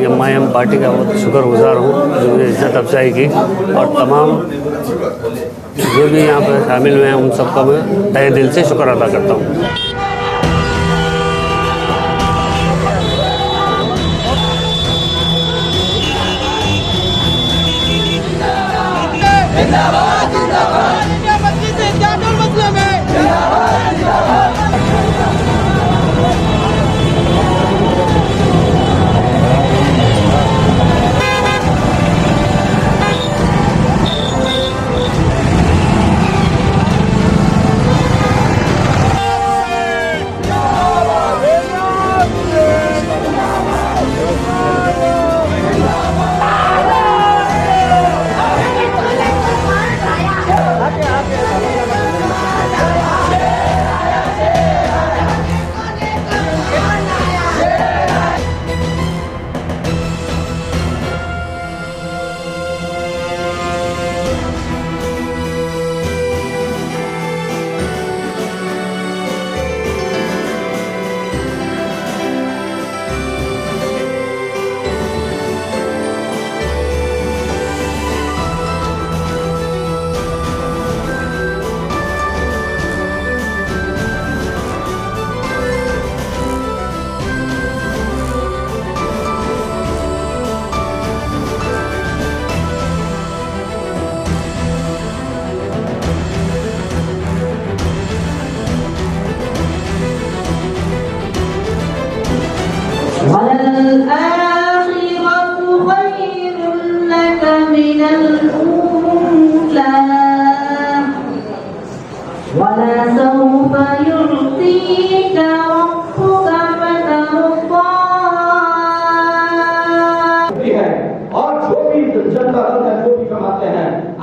MIM party का बहुत शुक्रगुजार हूँ जो मुझे इज्जत अफजाई की, और तमाम जो भी यहाँ पर शामिल हुए हैं उन सबका मैं तहे दिल से शुक्र अदा करता हूँ।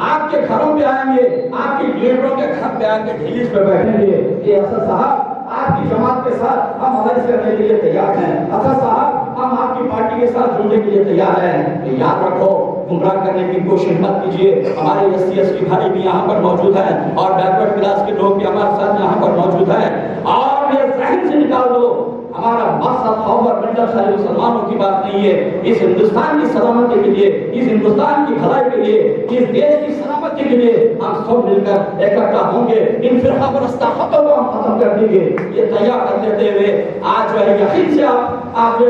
आपके घरों पे आएंगे, आपके लीडरों के घर पे आके ढीलीस पे बैठेंगे कि असद साहब आपकी जमात के साथ हम मदद करने के लिए तैयार हैं, असद साहब हम आपकी पार्टी के साथ जुड़ने के लिए तैयार हैं। तो याद रखो, गुमराह करने की कोशिश मत कीजिए। हमारे SC/ST भाई भी यहाँ पर मौजूद हैं और बैकवर्ड क्लास के लोग भी हमारे साथ यहाँ पर मौजूद हैं, और ये जहन से निकाल दो हमारा मकसद खौफ और मिल्लत सारे मुसलमानों की बात नहीं है। इस हिंदुस्तान की सलामती के लिए, इस हिंदुस्तान की भलाई के लिए, इस देश की सलामती के लिए हम सब मिलकर इकट्ठा होंगे। इन फिरका परस्ताखतों को हम खत्म कर देंगे। ये तैयार कर देते हुए आज यकीन से आप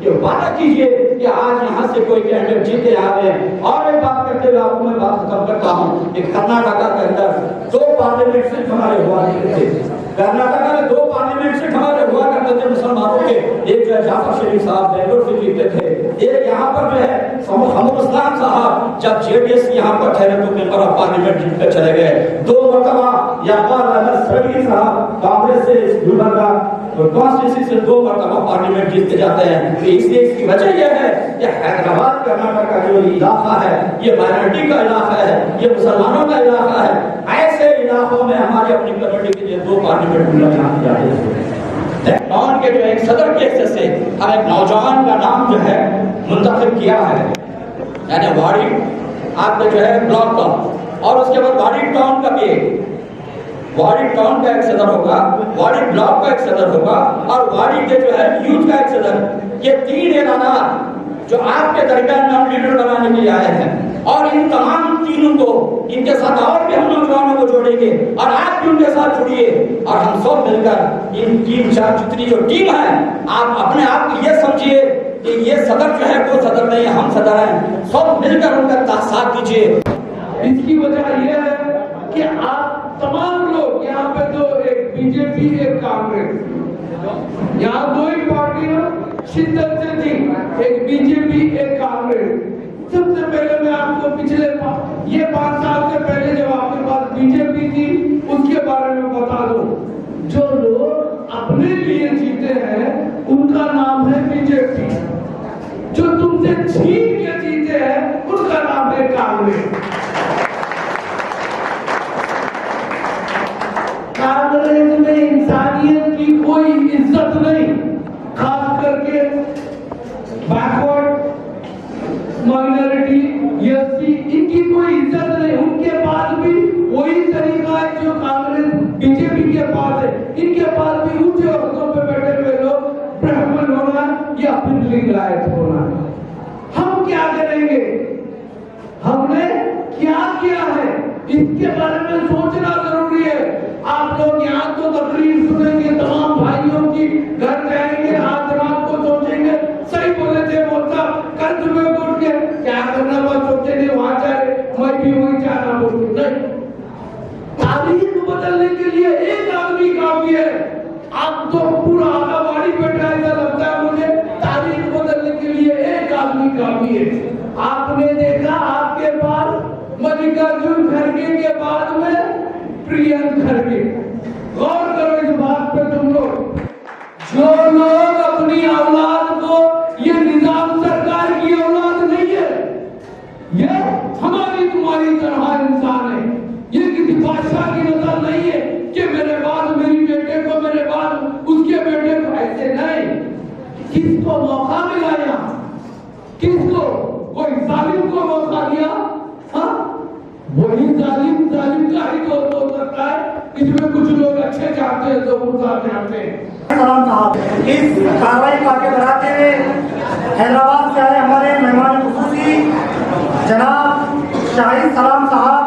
ये वादा कीजिए कि आज यहाँ से कोई कैंडिडेट जीते आ रहे हैं। और एक बात करते हुए आपको मैं बात खत्म करता हूँ कि कर्नाटका के अंदर 2 पार्लियामेंट सीट हमारे हुआ करते थे। कर्नाटका में 2 पार्लियामेंट सीट हमारे हुआ करते थे मुसलमानों के। एक जो है जाफर शरीफ साहब बेंगलोर से जीते थे, एक यहाँ पर जो है हमद इस्लाम साहब जब JDS यहाँ पर ठहरे तो मेंबर ऑफ पार्लियामेंट जीत कर चले गए। 2 मरतबा याकूब अहमद सईदी साहब कांग्रेस से गुलबर्गा कॉन्स्टिट्यूंसी से 2 मरतबा पार्लियामेंट जीतते जाते हैं। तो इसलिए इसकी वजह यह है कि हैदराबाद कर्नाटक का जो इलाका है ये माइनॉरिटी का इलाका है, ये मुसलमानों का इलाका है। ऐसे इलाकों में हमारी अपनी कम्युनिटी के लिए 2 पार्लियामेंट बुलाए जाते हैं। लखनऊ के जो एक सदर के हिस्से से हम एक नौजवान का नाम जो है मुंतखब किया है, यानी वाड़ी आपका जो है ब्लॉक का, और उसके बाद वाड़ी टाउन का भी, वाड़ी टाउन का एक सदर होगा, वाड़ी ब्लॉक का एक सदर होगा, और वाड़ी के जो है यूथ का एक सदर। ये 3 ऐलाना जो आपके दरमियान में हम लीडर बनाने के लिए आए हैं, और इन तमाम तीनों को, इनके साथ और भी हम नौजवानों को जोड़ेंगे, और आप भी उनके साथ जुड़िए, और हम सब मिलकर इन 3-4 जितनी जो टीम है, आप अपने आप को ये समझिए कि ये सदर जो है वो सदर नहीं, हम सदर हैं। सब मिलकर उनका साथ दीजिए। इसकी वजह यह है कि आप तमाम लोग यहाँ पे तो एक BJP एक कांग्रेस, यहाँ 2 ही पार्टियां शिद्दत से थी, एक BJP एक कांग्रेस। सबसे पहले मैं आपको पिछले ये 5 साल से पहले जब आपके पास BJP थी उसके बारे में बता दो। जो लोग अपने लिए जीते हैं उनका नाम है BJP, जो तुमसे छीन के जीते हैं उनका नाम है कांग्रेस। कांग्रेस में इंसानियत की कोई इज्जत नहीं, खास करके बैकवर्ड माइनॉरिटी SC इनकी कोई इज्जत नहीं। उनके पास भी वही तरीका है जो कांग्रेस BJP के पास है। इनके पास भी ऊंचे ओहदों पे बैठे हुए लोग ब्राह्मण होना या अपनी लिंगायत होना। इसके बारे में सोचना जरूरी है। आप लोग यहाँ तो तकरीर सुनेंगे, तमाम भाइयों की, घर जाएंगे, आज रात को सोचेंगे सही बोले थे मोर्चा कर सुबह बोल के क्या करना, बस सोचे नहीं वहां जाए मैं भी वही जाना बोल नहीं। तारीख बदलने के लिए एक आदमी काफी है। आप तो पूरा आगावाड़ी बैठा ऐसा लगता है मुझे। तारीख बदलने के लिए एक आदमी काफी है। आपने देखा आपके पास मल्लिकार्जुन खड़गे के बाद में प्रियंक खड़गे। गौर करो इस बात पे तुम लोग। जो लोग अपनी औलाद को, ये निजाम सरकार की औलाद नहीं है, ये हमारी तुम्हारी तरह इंसान है। ये किसी बादशाह की नजर नहीं है कि मेरे बाद मेरी बेटे को, मेरे बाद उसके बेटे को, ऐसे नहीं। किसको मौका मिला यहाँ? किसको? कोई जालिम को मौका दिया? हाँ, वही जालिम का ही तो हो सकता है। इसमें कुछ लोग अच्छे चाहते हैं तो बुरा चाहते हैं। सलाम साहब, इस कार्रवाई को आगे बढ़ाते हुए हैदराबाद से आए हमारे मेहमान खुसूसी जनाब शाहिद सलाम साहब,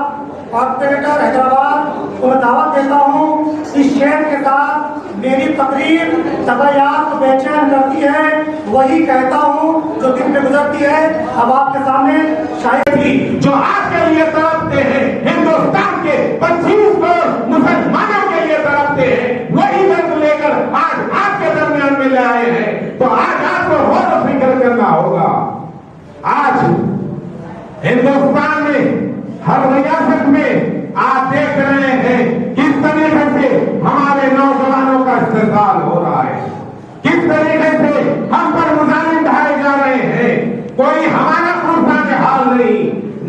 कॉर्पोरेटर हैदराबाद को मैं दावत देता हूँ। इस शेर के साथ मेरी तकरीर तबायात को बेचैन करती है, वही कहता हूँ जो दिल में गुजरती है। अब आपके सामने शाहिद भी जो आपके लिए तड़पते हैं, हिंदुस्तान के 25 करोड़ मुसलमानों के लिए तड़पते हैं, वही दर्द लेकर आज आपके दरमियान में ले आए हैं। तो आज आपको गौर फिक्र करना होगा। आज हिंदुस्तान में हर रियासत में आप देख रहे हैं किस तरीके से हमारे नौजवानों का इस्तेमाल हो रहा है, किस तरीके से हम पर मुजालिम ढाए जा रहे हैं। कोई हमारा पुरसा के हाल नहीं,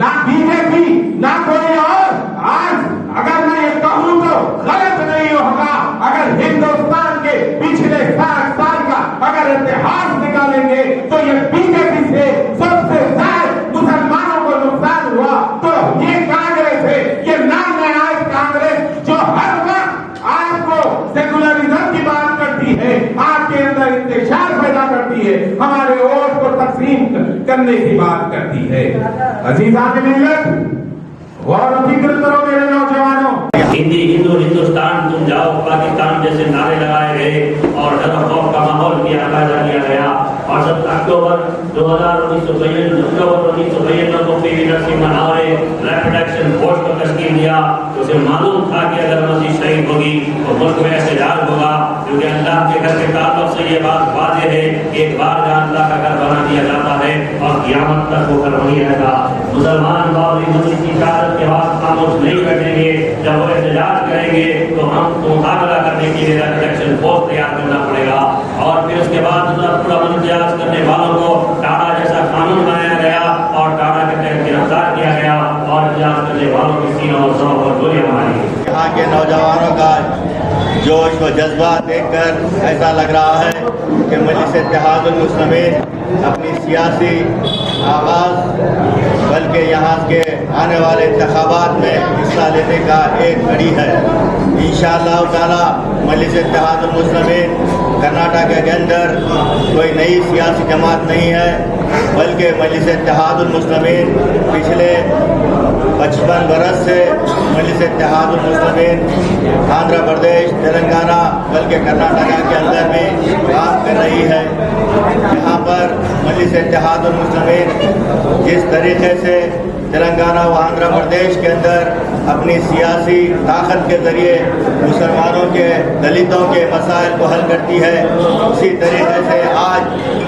ना बीजेपी ना कोई और। आज अगर मैं ये कहूं तो गलत नहीं होगा। अगर हिंदुस्तान के पिछले 60 साल का अगर इतिहास निकालेंगे तो ये बीजेपी से सबसे ज्यादा मुसलमानों को नुकसान हुआ तो ये कांग्रेस है। ये नाम है आज कांग्रेस, जो हर वक्त आपको सेकुलरिज्म की बात करती है, आपके अंदर इंतशार पैदा करती है, हमारे वोट को तकसीम करने की बात करती है। अजीज़ान मिल्लत, गौर फिक्र करो मेरे नौजवानों। हिंदी हिंदू हिंदुस्तान तुम जाओ पाकिस्तान जैसे नारे लगाए गए और डर खौफ का माहौल पैदा किया गया। और 7 अक्टूबर 1992 को पीवी नरसिम्हा राव ने रैपिड एक्शन फोर्स को तश्कील दिया। तो उसे मालूम था कि अगर मसीह शहीद होगी तो मुल्क में एहतजाज होगा, क्योंकि अल्लाह के घर के ताल्लुक से ये बात वाज़ेह है कि एक बार जहाँ अल्लाह का घर बना दिया जाता है और क़यामत तक वो घर वहीं रहेगा। मुसलमान बावजूद इसकी शहादत के बाद खामोश नहीं बैठेंगे। जब वो एहतजाज करेंगे तो हम मुकाबला करने के लिए रैपिड एक्शन फोर्स तैयार करना पड़ेगा। और फिर उसके बाद पूरा इम्तियाज करने वालों को टाटा जैसा कानून बनाया गया और टाटा के तहत गिरफ्तार किया गया और इम्तियाज करने वालों की सीनों और सौ और गोलियां मारी। यहाँ के नौजवानों का जोश व जज्बा देखकर ऐसा लग रहा है कि मजलिस इत्तेहादुल मुस्लिमीन अपनी सियासी आगाज़ बल्कि यहाँ के आने वाले इंतखाबात में हिस्सा लेने का एक कड़ी है। इंशाअल्लाह ताला मजलिस इत्तेहादुल मुस्लिमीन कर्नाटक के अंदर कोई नई सियासी जमात नहीं है, बल्कि मजलिस इत्तेहादुल मुस्लिमीन पिछले 55 बरस से मजलिस इत्तेहादुल मुस्लिमीन आंध्र प्रदेश, तेलंगाना बल्कि कर्नाटक के अंदर भी काम कर रही है। यहाँ पर मजलिस इत्तेहादुल मुस्लिमीन जिस तरीके से तेलंगाना व आंध्र प्रदेश के अंदर अपनी सियासी ताकत के ज़रिए मुसलमानों के, दलितों के मसाइल को हल करती है, उसी तरीके से आज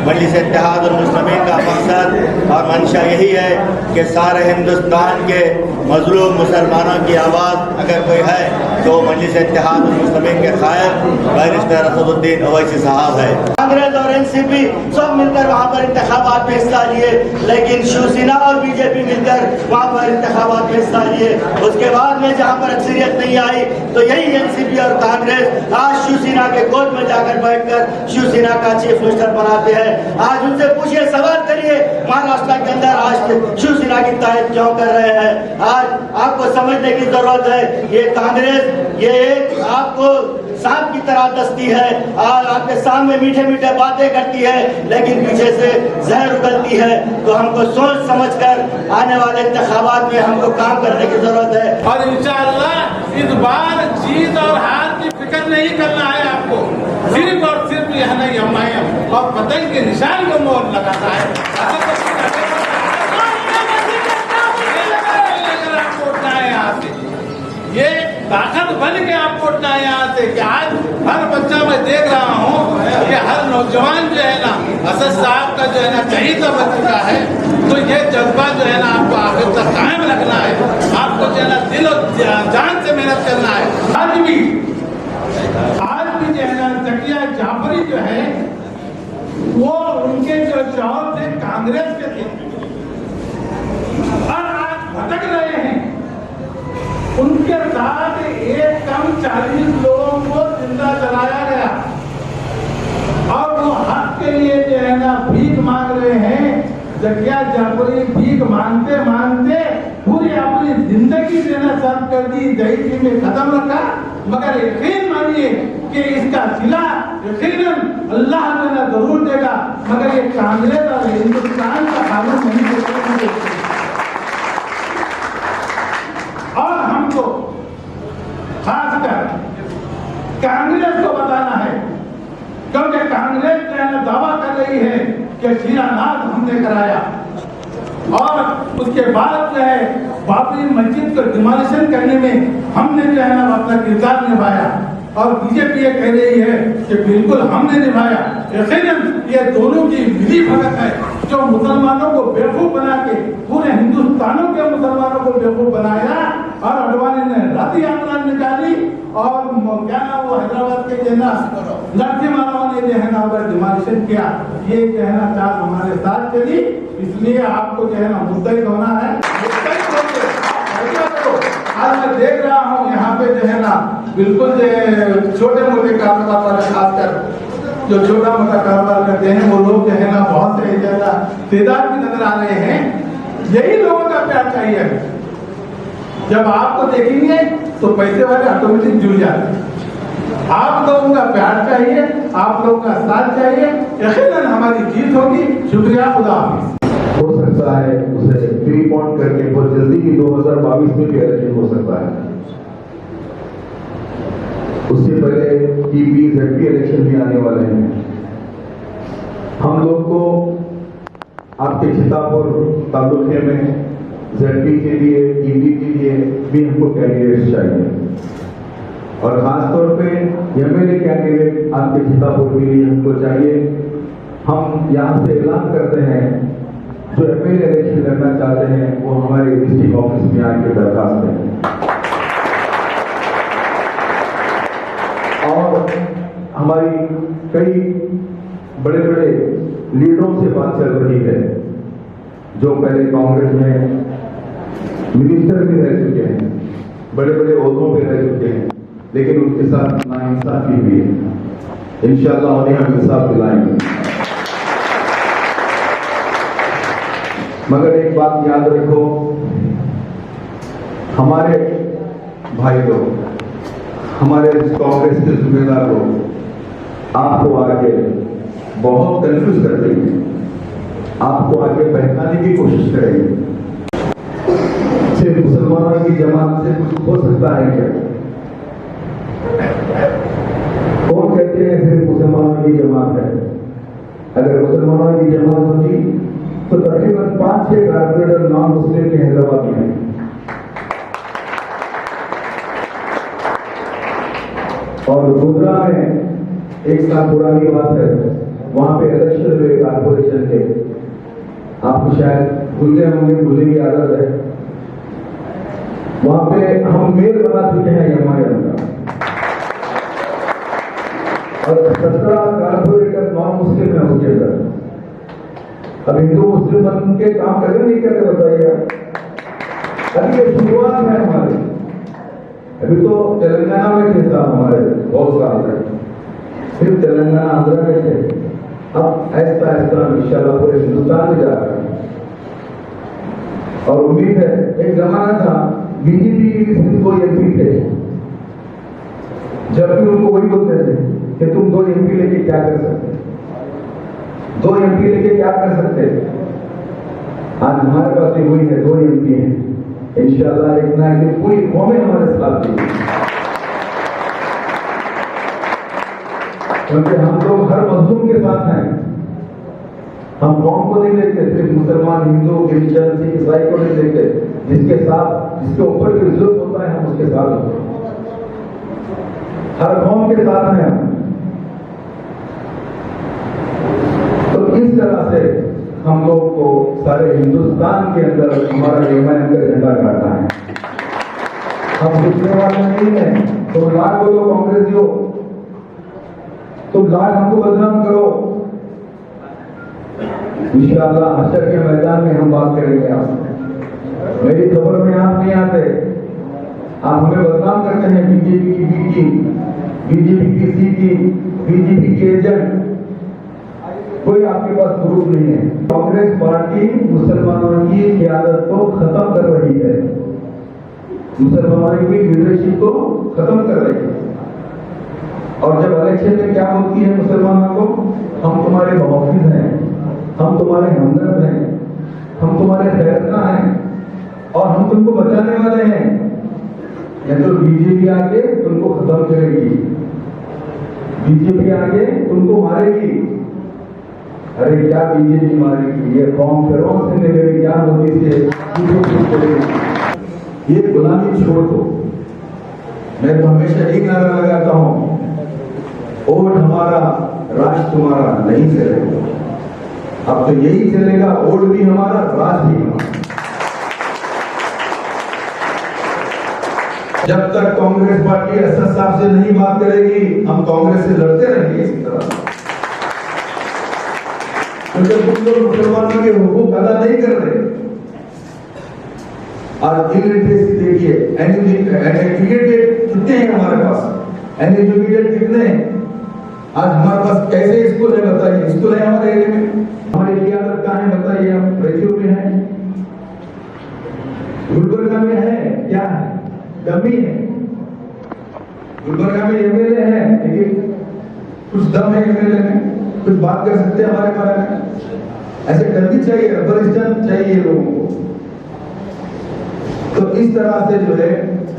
मजलिस इत्तेहादुल मुस्लिमीन का मकसद और मंशा यही है कि सारे हिंदुस्तान के मजलूम मुसलमानों की आवाज़ अगर कोई है तो मजलिस इत्तेहादुल मुस्लिमीन के कायद बैरिस्टर असदुद्दीन ओवैसी साहब है। कांग्रेस और एनसीपी सब मिलकर वहाँ पर इंतखाबात में हिस्सा लिए, लेकिन शिवसेना और बीजेपी मिलकर वहाँ पर इंतखाबात में हिस्सा लिए। उसके बाद में जहाँ पर अक्सरियत नहीं आई तो यही एनसीपी और कांग्रेस आज शिवसेना के गोद में जाकर बैठकर शिवसेना का चीफ मिनिस्टर बनाते हैं। आज उनसे पूछिए, सवाल करिए, महाराष्ट्र के अंदर आज शिवसेना की तारीफ क्यों कर रहे हैं? आज आपको समझने की जरूरत है, ये कांग्रेस ये एक आपको सांप की तरह दस्ती है और आपके सामने मीठे मीठे बातें करती है, लेकिन पीछे से जहर उगलती है। तो हमको सोच समझकर आने वाले इंतखाबात में हमको काम करने की जरूरत है। और इंशाअल्लाह इस बार जीत और हार की फिक्र नहीं करना है आपको, सिर्फ और सिर्फ यह नहीं एमआईएम और पतंग के निशान को मोहर लगाना है। आपको उठना है यहाँ से, ये ताकत बन के आपको उठना है यहाँ से कि आज हर बच्चा मैं देख रहा हूँ कि हर नौजवान जो है ना असद साहब का जो है ना चहीता बन चुका है। तो ये जज्बा जो है ना आपको आखिर तक कायम रखना है, आपको जो है ना दिल और जान से मेहनत करना है। आज भी जो है ना जकिया जाफरी जो है वो उनके जो चौर थे कांग्रेस के थे और आज भटक रहे हैं। उनके साथ एक कम 40 लोगों को जिंदा जलाया गया और वो हक के लिए जो है ना भीख मांग रहे हैं। जकिया जाफरी भीख मांगते मांगते पूरी अपनी जिंदगी देना सर्व कर दी, दही में खत्म रखा। मगर यकीन मानिए कि इसका सिला यकीनन अल्लाह ताला जरूर देगा, मगर ये कांग्रेस और हिंदुस्तान का कानून नहीं देगा। और हमको खासकर कांग्रेस को बताना है, क्योंकि कांग्रेस जो है दावा कर रही है कि शिलान्यास हमने कराया और उसके बाद जो है बाबरी मस्जिद को डिमोलिशन करने में हमने जो है ना अपना किरदार निभाया। और बीजेपी ये कह रही है कि बिल्कुल हमने निभाया। यकीनन ये दोनों की मिली भगत है जो मुसलमानों को बेवकूफ बना के पूरे हिंदुस्तानों के मुसलमानों को बेवकूफ बनाया। और अडवाणी ने रथ यात्रा निकाली और क्या नाम वो हैदराबाद के जो है ना नरसिम्हा राव ने जो है ना उधर डिमोलिशन किया। ये जो है ना चाल हमारे साथ चली, इसलिए आपको जो है ना मुद्दई होना है। आज मैं देख रहा हूँ यहाँ पे जो है ना बिल्कुल जो छोटे मोटे कारोबार वाले खासकर जो छोटा मोटा कारोबार करते हैं वो लोग जो है ना बहुत से ज्यादा तेजाब भी नजर आ रहे हैं। यही लोगों का प्यार चाहिए। जब आपको देखेंगे तो पैसे वाले ऑटोमेटिक जुड़ जाते हैं। आप लोगों का प्यार चाहिए, आप लोगों का साथ चाहिए, यकीनन हमारी जीत होगी। शुक्रिया, खुदा हाफिज। हो सकता है उसे प्री पॉन्ड करके बहुत जल्दी ही 2022 में भी इलेक्शन हो सकता है। उससे पहले ईपी जेडपी इलेक्शन भी आने वाले हैं। हम लोग को आपके सीतापुर तालुके में जेडपी के लिए ईपी के लिए भी हमको कैंडिडेट्स चाहिए और खासतौर पे एमएलए कैंडिडेट आपके सीतापुर के लिए हमको चाहिए। हम यहाँ से ऐलान करते हैं जो एमएलए इलेक्शन लड़ना चाहते हैं वो हमारे डिस्ट्रिक्ट ऑफिस में आके दरखास्त दें। और हमारी कई बड़े बड़े लीडरों से बात चल रही है जो पहले कांग्रेस में मिनिस्टर भी रह चुके हैं, बड़े बड़े ओहदों पे रह चुके हैं, लेकिन उनके साथ नाइंसाफी हुई है। इंशाअल्लाह उन्हें हम इंसाफ दिलाएंगे। मगर एक बात याद रखो, हमारे भाई लोग, हमारे कांग्रेस के जिम्मेदार लोग आपको आगे बहुत कंफ्यूज कर देंगे, आपको आगे बहकाने की कोशिश करेंगे। सिर्फ मुसलमानों की जमात से कुछ हो सकता है क्या? कौन कहते हैं सिर्फ मुसलमानों की जमात है? अगर मुसलमानों की जमात होती तो तकरीबन 5-6 कारपोरेटर नॉन मुस्लिम के हैदराबाद में हैं। और गुजरा में एक साल पुरानी बात है, वहां पे इलेक्शन हुए कारपोरेशन के, आपको शायद भूलते होंगे, भूलने की आदत है। वहां पे हम मेल बना चुके हैं एमआईएम का और 17 कारपोरेटर नॉन मुस्लिम है उसके अंदर। अब हिंदू मुस्लिम बन के काम कर रहे नहीं कर रहे बताइए? अभी ये शुरुआत है हमारी। अभी तो तेलंगाना में थे साहब हमारे बहुत साल तक, सिर्फ तेलंगाना आंध्र में थे। अब ऐसा ऐसा इंशाल्लाह पूरे हिंदुस्तान में जा रहा है। और उम्मीद है, एक जमाना था बीजेपी के सिर्फ 2 एमपी थे, जब भी उनको वही बोलते थे कि तुम 2 एमपी लेके क्या कर सकते, 2 एमपी लेके क्या कर सकते। आज हमारे पास भी हुई है, 2 MP हैं। इंशाअल्लाह एक ना एक दिन पूरी कौमें हमारे साथ थी, क्योंकि हम लोग हर मजलूम के साथ हैं। हम कौम को नहीं देखते, सिर्फ मुसलमान, हिंदू, क्रिश्चियन, सिख, ईसाई को नहीं देखते। जिसके साथ, जिसके ऊपर भी जुल्म होता है, हम उसके साथ होते हैं। हर कौम के साथ हैं हम। तो इस तरह से हम लोग को सारे हिंदुस्तान के अंदर हमारा अंदर झंडा गाड़ना है। हम दूसरे वाले नहीं है। तुम लाख बोलो कांग्रेसी हो, तुम लाख हमको बदनाम करो, इंशाअल्लाह हशर के मैदान में हम बात करेंगे आपसे। मेरी खबर में आप नहीं आते, आप हमें बदनाम करते हैं। बीजेपी की बी की, बीजेपी की सी की, बीजेपी के एजेंट, कोई आपके पास प्रूफ नहीं है। कांग्रेस पार्टी मुसलमानों की क़यादत को खत्म कर रही है, मुसलमानों की लीडरशिप को खत्म कर रही है। और जब इलेक्शन में क्या बोलती है मुसलमानों को, हम तुम्हारे मुहाफिज हैं, हम तुम्हारे हमदर्द हैं, हम तुम्हारे खैरखा हैं और हम तुमको बचाने वाले हैं। या तो बीजेपी आके तुमको खत्म करेगी, बीजेपी आके तुमको मारेगी। अरे क्या बीजेपी मारेगी, ये कौम फिरौन से निकलेगी, क्या मोदी से करेगी। ये गुलामी छोड़ दो। मैं तो हमेशा एक नारा लगाता हूं, वोट हमारा राज तुम्हारा नहीं चलेगा। अब तो यही चलेगा, वोट भी हमारा, राज भी हमारा। जब तक कांग्रेस पार्टी असद साहब से नहीं बात करेगी, हम कांग्रेस से लड़ते रहेंगे इसी तरह। तुम लोग मुसलमानों के हुकूक अदा नहीं कर रहे। आज इलिटरेसी देखिए, एजुकेटेड कितने हैं हमारे पास, एजुकेटेड कितने हैं। आज हमारे पास कैसे स्कूल है बताइए, स्कूल है हमारे एरिया में, हमारी क़यादत कहाँ है बताइए। हम रेशियो में है, गुलबर्गा में है, क्या है, कमी है। गुलबर्गा में एमएलए है, लेकिन कुछ दम है एमएलए में, कुछ बात कर सकते हैं हमारे बारे में। ऐसे करनी चाहिए, रबरिस्टन चाहिए लोगों को। तो इस तरह से जो है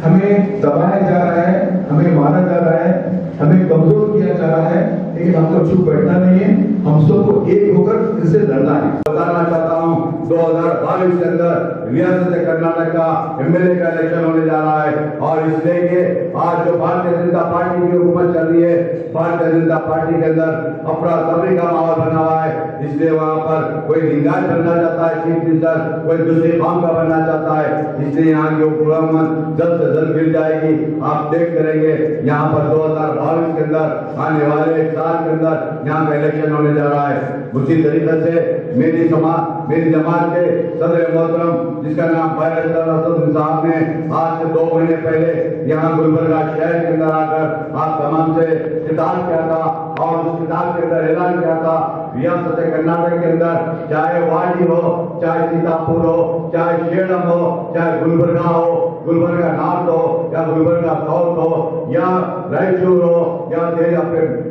हमें दबाया जा रहा है, हमें मारा जा रहा है, हमें कमजोर किया जा रहा है, लेकिन हम लोग चुप बैठना नहीं है। हम सबको एक होकर फिर से लड़ना है। बताना चाहता हूँ 2022 के अंदर रियासत कर्नाटक का एमएलए का इलेक्शन होने जा रहा है और इसलिए कि आज जो भारतीय जनता पार्टी की हुकूमत चल रही है, भारतीय जनता पार्टी के अंदर अफरा तफरी का माहौल बना हुआ है। इसलिए वहाँ पर कोई लिंगायत बनना चाहता है चीफ मिनिस्टर, कोई दूसरी कौम का बनना चाहता है। इसलिए यहाँ की हुकूमत जल्द से जल्द गिर जाएगी। आप देखते रहेंगे यहाँ पर 2022 के अंदर आने वाले 1 साल के अंदर यहाँ का इलेक्शन होने जा रहा है। उसी तरीके से मेरी जमात के सदर मोहतरम जिसका नाम असद साहब ने आज से 2 महीने पहले यहाँ गुलबर्गा शहर के अंदर आकर आप तमाम से खिताब किया था और उस खिताब के अंदर ऐलान किया था रियासत कर्नाटक के अंदर चाहे वाडी हो, चाहे सीतापुर हो, चाहे शेडम हो, चाहे गुलबर्गा हो, गुलबर्गा नॉर्थ हो या गुलबर्गा साउथ हो या रायचूर हो या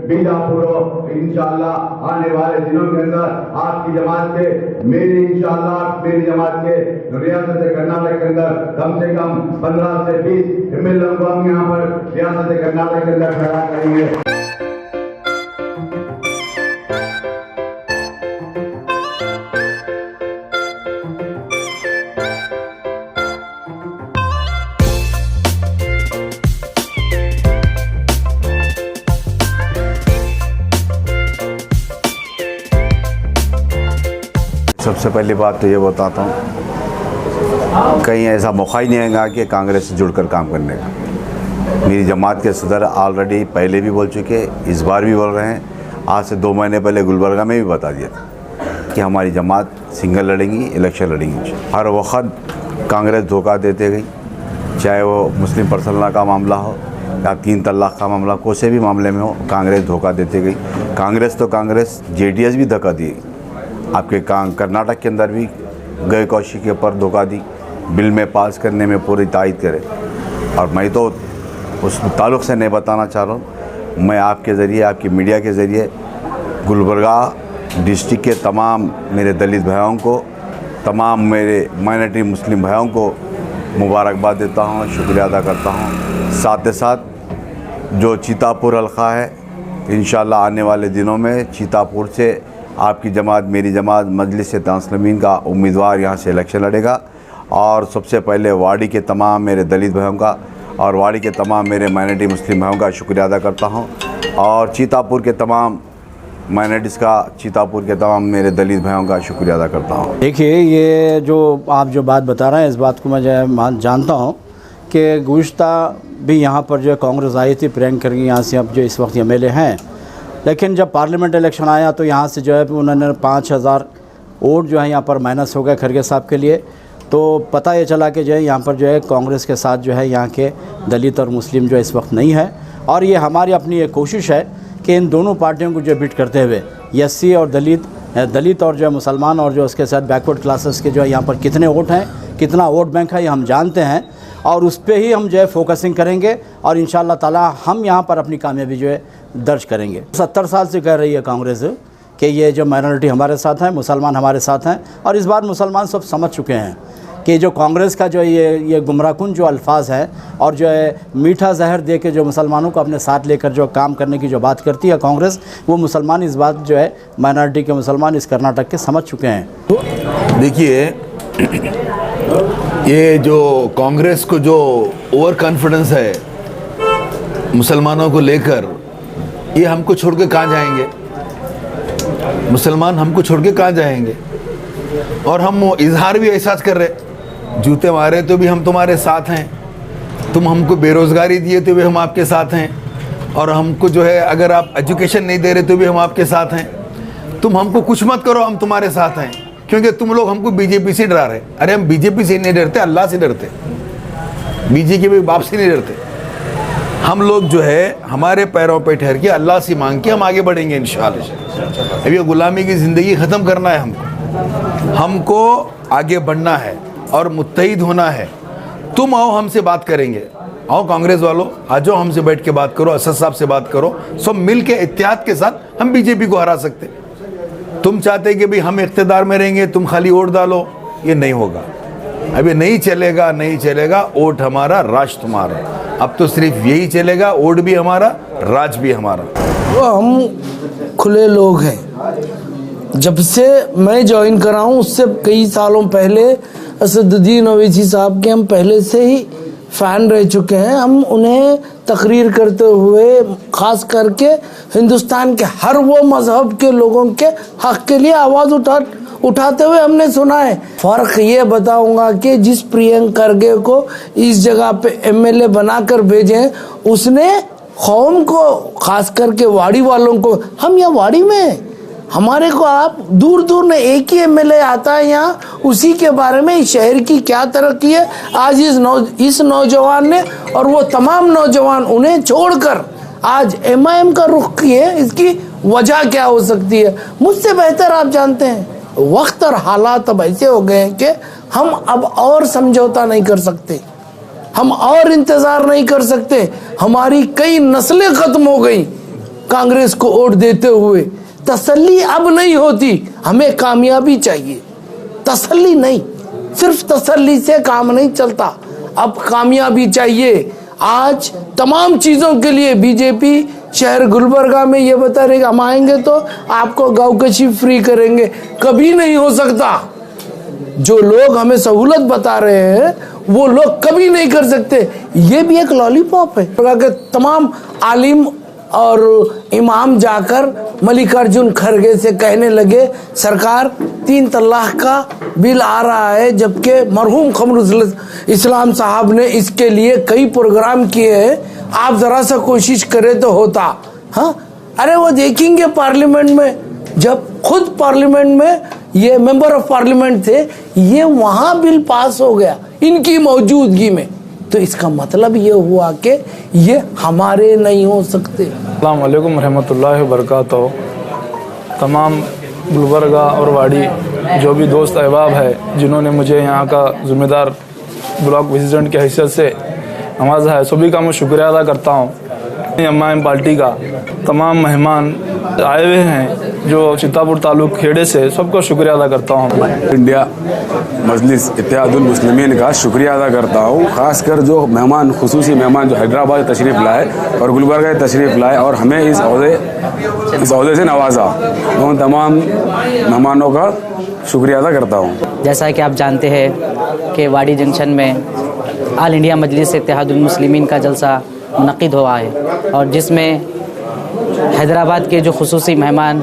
बीजापुर हो, इंशाअल्लाह आने वाले दिनों के अंदर आपकी जमात के मेरी जमात के रियासत कर्नाटक के अंदर कम से कम 15 से 20 एमएलए को हम यहाँ पर रियासत कर्नाटक के अंदर खड़ा करेंगे। सबसे पहली बात तो ये बताता हूँ, कहीं ऐसा मौका ही नहीं आएगा कि कांग्रेस से जुड़कर काम करने का। मेरी जमात के सदर ऑलरेडी पहले भी बोल चुके, इस बार भी बोल रहे हैं। आज से 2 महीने पहले गुलबर्गा में भी बता दिया था कि हमारी जमात सिंगल लड़ेंगी, इलेक्शन लड़ेंगी। हर वक्त कांग्रेस धोखा देते गई, चाहे वो मुस्लिम पर्सनल का मामला हो या 3 तलाक का मामला, कोई भी मामले में हो, कांग्रेस धोखा देते गई। कांग्रेस तो कांग्रेस, जेडीएस भी धोखा दी। आपके कर्नाटक के अंदर भी गए कौशिक के ऊपर धोखा दी, बिल में पास करने में पूरी तायद करे। और मैं तो उस ताल्लुक़ से नहीं बताना चाह रहा हूँ, मैं आपके ज़रिए, आपकी मीडिया के ज़रिए गुलबर्गा डिस्ट्रिक्ट के तमाम मेरे दलित भाइयों को तमाम मेरे माइनॉरिटी मुस्लिम भाइयों को मुबारकबाद देता हूँ, शुक्रिया अदा करता हूँ। साथ ही साथ जो चीतापुर हल्का है, इंशाअल्लाह आने वाले दिनों में चीतापुर से आपकी जमात, मेरी जमात मजलिस-ए-इत्तेहाद-ए-मुस्लिमीन का उम्मीदवार यहाँ से इलेक्शन लड़ेगा। और सबसे पहले वाड़ी के तमाम मेरे दलित भाइयों का और वाड़ी के तमाम मेरे माइनॉरिटी मुस्लिम भाइयों का शुक्रिया अदा करता हूँ, और चीतापुर के तमाम माइनॉरिटीज़ का, चीतापुर के तमाम मेरे दलित भाइयों का शुक्रिया अदा करता हूँ। देखिए, ये जो आप जो बात बता रहे हैं, इस बात को मैं जो है जानता हूँ कि गुज़िश्ता भी यहाँ पर जो है कांग्रेस आई थी, प्रियंका खरगे यहाँ से अब जो इस वक्त एमएलए हैं, लेकिन जब पार्लियामेंट इलेक्शन आया तो यहाँ से जो है उन्होंने 5000 वोट जो है यहाँ पर माइनस हो गए खरगे साहब के लिए। तो पता ये चला कि जो है यहाँ पर जो है कांग्रेस के साथ जो है यहाँ के दलित और मुस्लिम जो इस वक्त नहीं है। और ये हमारी अपनी एक कोशिश है कि इन दोनों पार्टियों को जो बीट करते हुए एससी और दलित और जो है मुसलमान और जो उसके साथ बैकवर्ड क्लासेस के जो है यहाँ पर कितने वोट हैं, कितना वोट बैंक है, ये हम जानते हैं, और उस पर ही हम जो है फोकसिंग करेंगे और इंशाअल्लाह ताला हम यहाँ पर अपनी कामयाबी जो है दर्ज करेंगे। 70 साल से कह रही है कांग्रेस कि ये जो माइनॉरिटी हमारे साथ हैं, मुसलमान हमारे साथ हैं, और इस बार मुसलमान सब समझ चुके हैं कि जो कांग्रेस का जो ये गुमराहकुन जो अल्फाज है और जो है मीठा जहर दे के जो मुसलमानों को अपने साथ लेकर जो काम करने की जो बात करती है कांग्रेस, वो मुसलमान इस बात जो है माइनॉरिटी के मुसलमान इस कर्नाटक के समझ चुके हैं। देखिए, ये जो कांग्रेस को जो ओवर कॉन्फिडेंस है मुसलमानों को लेकर, ये हमको छोड़ के कहाँ जाएंगे? मुसलमान हमको छोड़ के कहाँ जाएंगे? और हम इजहार भी एहसास कर रहे, जूते मारे तो भी हम तुम्हारे साथ हैं, तुम हमको बेरोज़गारी दिए तो भी हम आपके साथ हैं, और हमको जो है अगर आप एजुकेशन नहीं दे रहे तो भी हम आपके साथ हैं। तुम हमको कुछ मत करो, हम तुम्हारे साथ हैं, क्योंकि तुम लोग हमको बीजेपी से डरा रहे। अरे हम बीजेपी से नहीं डरते, अल्लाह से डरते, बीजेपी के बाप से नहीं डरते। हम लोग जो है हमारे पैरों पे ठहर के अल्लाह से मांग के हम आगे बढ़ेंगे इंशाअल्लाह। अब ये गुलामी की ज़िंदगी ख़त्म करना है हमको आगे बढ़ना है और मुत्तहिद होना है। तुम आओ, हमसे बात करेंगे, आओ कांग्रेस वालों, आ जाओ, हमसे बैठ के बात करो, असद साहब से बात करो, सब मिल के इत्तेहाद के साथ हम बीजेपी को हरा सकते। तुम चाहते कि भाई हम इख्तिदार में रहेंगे, तुम खाली वोट डालो, ये नहीं होगा, अभी नहीं चलेगा, नहीं चलेगा। वोट हमारा, राज तुम्हारा। अब तो सिर्फ यही चलेगा, वोट भी हमारा, राज भी हमारा। वो हम खुले लोग हैं। जब से मैं ज्वाइन करा हूँ उससे कई सालों पहले असदुद्दीन ओवैसी साहब के हम पहले से ही फ़ैन रह चुके हैं। हम उन्हें तकरीर करते हुए ख़ास करके हिंदुस्तान के हर वो मज़हब के लोगों के हक़ के लिए आवाज़ उठाते हुए हमने सुना है। फ़र्क ये बताऊंगा कि जिस प्रियंका खरगे को इस जगह पे एमएलए बनाकर भेजें, उसने कौम को, ख़ास करके वाड़ी वालों को, हम यहाँ वाड़ी में हैं, हमारे को आप दूर दूर में एक ही एमएलए आता है यहाँ, उसी के बारे में इस शहर की क्या तरक्की है आज इस नौजवान ने, और वो तमाम नौजवान उन्हें छोड़कर आज एमआईएम का रुख किए, इसकी वजह क्या हो सकती है? मुझसे बेहतर आप जानते हैं। वक्त और हालात अब ऐसे हो गए हैं कि हम अब और समझौता नहीं कर सकते, हम और इंतजार नहीं कर सकते। हमारी कई नस्लें खत्म हो गई कांग्रेस को वोट देते हुए। तसल्ली अब नहीं होती, हमें कामयाबी चाहिए, तसल्ली नहीं। सिर्फ तसल्ली से काम नहीं चलता, अब कामयाबी चाहिए। आज तमाम चीज़ों के लिए बीजेपी शहर गुलबर्गा में ये बता रहे हम आएंगे तो आपको गाँवकशी फ्री करेंगे, कभी नहीं हो सकता। जो लोग हमें सहूलत बता रहे हैं वो लोग कभी नहीं कर सकते। ये भी एक लॉलीपॉप है। तमाम आलिम और इमाम जाकर मल्लिकार्जुन खरगे से कहने लगे सरकार 3 तलाक का बिल आ रहा है, जबकि मरहूम कमरुल इस्लाम साहब ने इसके लिए कई प्रोग्राम किए हैं, आप जरा सा कोशिश करें तो होता। हाँ, अरे वो देखेंगे पार्लियामेंट में, जब खुद पार्लियामेंट में ये मेंबर ऑफ पार्लियामेंट थे, ये वहां बिल पास हो गया इनकी मौजूदगी में, तो इसका मतलब ये हुआ कि ये हमारे नहीं हो सकते। अस्सलाम वालेकुम रहमतुल्लाहि व बरकातहू। तमाम गुलबर्गा और वाड़ी जो भी दोस्त अहबाब है जिन्होंने मुझे यहाँ का ज़िम्मेदार ब्लॉक प्रेसिडेंट की हैसियत से नवाजा है, सभी का मैं शुक्रिया अदा करता हूँ। एमआईएम पार्टी का तमाम मेहमान आए हुए हैं जो चित्तापुर तालुक खेड़े से, सबको शुक्रिया अदा करता हूँ। इंडिया मजलिस इत्तेहादुल मुस्लिमीन का शुक्रिया अदा करता हूँ, खासकर जो मेहमान, खुसूसी मेहमान जो हैदराबाद तशरीफ़ लाए और गुलबर्गा तशरीफ़ लाए और हमें इस ओहदे से नवाजा। उन तमाम मेहमानों का शुक्रिया अदा करता हूँ। जैसा कि आप जानते हैं कि वाड़ी जंक्शन में ऑल इंडिया मजलिस इत्तेहादुल मुस्लिमीन का जलसा मुनक़िद हुआ है और जिसमें हैदराबाद के जो खुसूसी मेहमान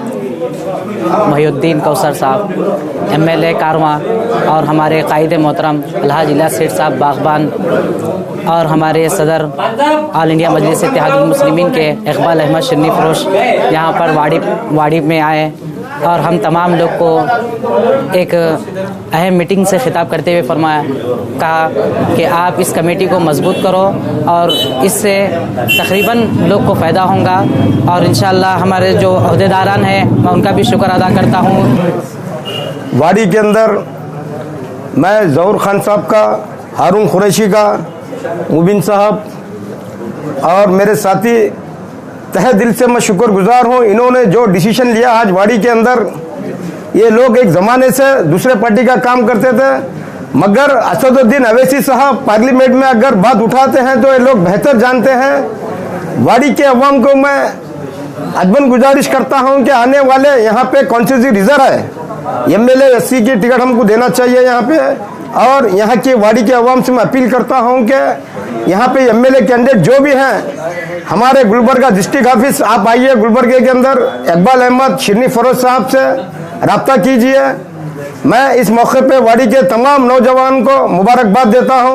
मोहिउद्दीन कौसर साहब, एमएलए कारवां और हमारे कायद मोहतरम अलहाज इलियास सेठ साहब बागबान और हमारे सदर ऑल इंडिया मजलिस इत्तेहादुल मुस्लिमीन के इकबाल अहमद शन्नी फरोश यहाँ पर वाड़ी में आए और हम तमाम लोग को एक अहम मीटिंग से खिताब करते हुए कहा कि आप इस कमेटी को मजबूत करो और इससे तकरीबन लोग को फ़ायदा होगा और इंशाअल्लाह हमारे जो अहदेदारान हैं मैं उनका भी शुक्र अदा करता हूँ। वाड़ी के अंदर मैं ज़हूर खान साहब का, हारून कुरैशी का, मुबिन साहब और मेरे साथी तहे दिल से मैं शुक्रगुजार हूँ। इन्होंने जो डिसीजन लिया आज वाड़ी के अंदर, ये लोग एक ज़माने से दूसरे पार्टी का काम करते थे, मगर असदुद्दीन अवैसी साहब पार्लियामेंट में अगर बात उठाते हैं तो ये लोग बेहतर जानते हैं। वाड़ी के अवाम को मैं अदबन गुजारिश करता हूँ कि आने वाले यहाँ पे कॉन्स्टिट्यूंसी रिजर्व है, एमएलए एससी की टिकट हमको देना चाहिए यहाँ पे। और यहाँ की वाड़ी के अवाम से मैं अपील करता हूँ कि यहाँ पे एमएलए कैंडिडेट जो भी हैं, हमारे गुलबर्गा डिस्ट्रिक्ट ऑफिस आप आइए, गुलबर्गे के अंदर इकबाल अहमद शन्नी फरोज साहब से रब्ता कीजिए। मैं इस मौके पे वाड़ी के तमाम नौजवान को मुबारकबाद देता हूँ।